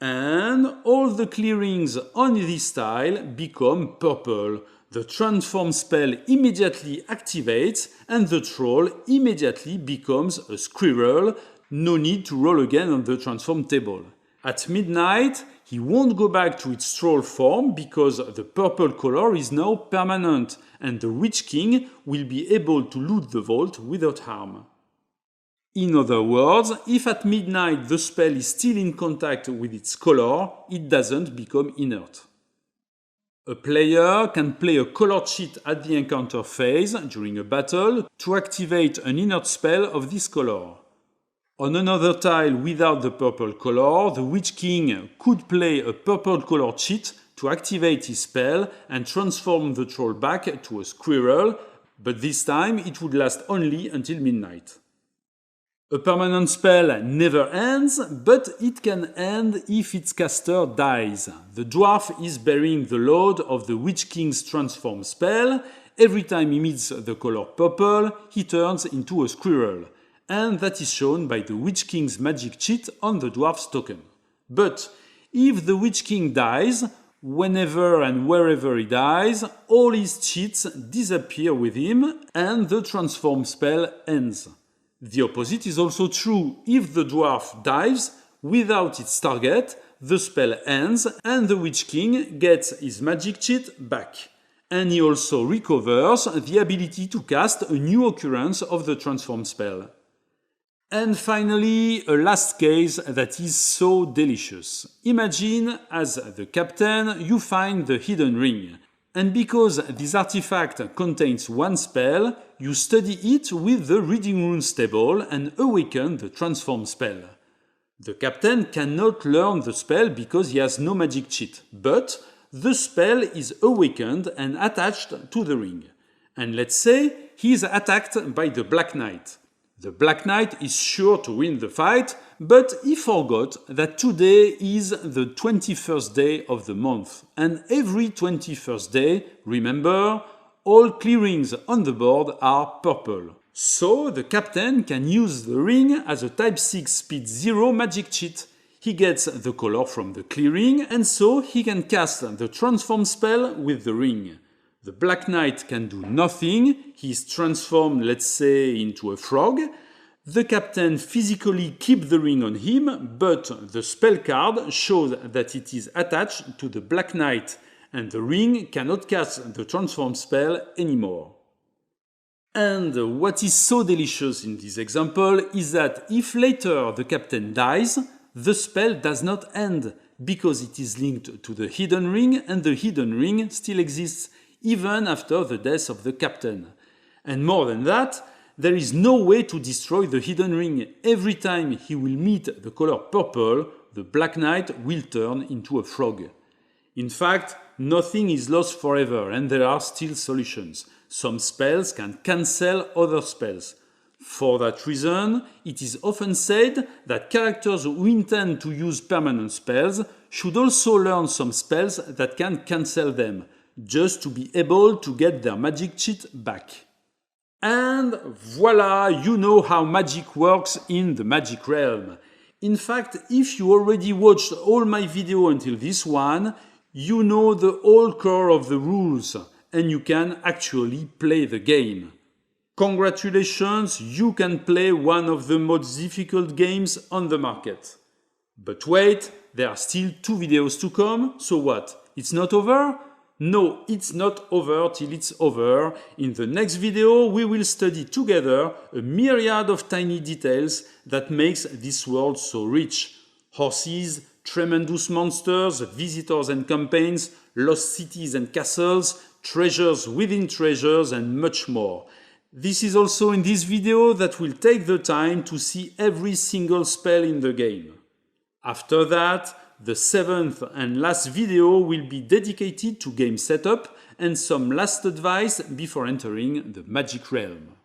And all the clearings on this tile become purple. The transform spell immediately activates and the troll immediately becomes a squirrel. No need to roll again on the transform table. At midnight, he won't go back to its troll form because the purple color is now permanent and the Witch King will be able to loot the vault without harm. In other words, if at midnight the spell is still in contact with its color, it doesn't become inert. A player can play a color cheat at the encounter phase during a battle to activate an inert spell of this color. On another tile without the purple color, the Witch King could play a purple color cheat to activate his spell and transform the troll back to a squirrel, but this time it would last only until midnight. A permanent spell never ends, but it can end if its caster dies. The dwarf is bearing the load of the Witch King's transform spell. Every time he meets the color purple, he turns into a squirrel. And that is shown by the Witch King's magic cheat on the dwarf's token. But if the Witch King dies, whenever and wherever he dies, all his cheats disappear with him and the transform spell ends. The opposite is also true. If the dwarf dies without its target, the spell ends and the Witch King gets his magic cheat back. And he also recovers the ability to cast a new occurrence of the transform spell. And finally, a last case that is so delicious. Imagine, as the captain, you find the hidden ring. And because this artifact contains one spell, you study it with the Reading Runes table and awaken the transform spell. The captain cannot learn the spell because he has no magic cheat, but the spell is awakened and attached to the ring. And let's say he is attacked by the Black Knight. The Black Knight is sure to win the fight, but he forgot that today is the 21st day of the month. And every 21st day, remember, all clearings on the board are purple. So the captain can use the ring as a type 6 speed 0 magic cheat. He gets the color from the clearing, and so he can cast the transform spell with the ring. The Black Knight can do nothing, he is transformed, let's say, into a frog. The captain physically keeps the ring on him, but the spell card shows that it is attached to the Black Knight, and the ring cannot cast the transform spell anymore. And what is so delicious in this example is that if later the captain dies, the spell does not end, because it is linked to the hidden ring, and the hidden ring still exists even after the death of the captain. And more than that, there is no way to destroy the hidden ring. Every time he will meet the color purple, the Black Knight will turn into a frog. In fact, nothing is lost forever, and there are still solutions. Some spells can cancel other spells. For that reason, it is often said that characters who intend to use permanent spells should also learn some spells that can cancel them, just to be able to get their magic cheat back. And voila, you know how magic works in the magic realm. In fact, if you already watched all my videos until this one, you know the whole core of the rules, and you can actually play the game. Congratulations, you can play one of the most difficult games on the market. But wait, there are still 2 videos to come, so what? It's not over? No, it's not over till it's over. In the next video, we will study together a myriad of tiny details that makes this world so rich. Horses, tremendous monsters, visitors and campaigns, lost cities and castles, treasures within treasures, and much more. This is also in this video that we'll take the time to see every single spell in the game. After that, the 7th and last video will be dedicated to game setup and some last advice before entering the magic realm.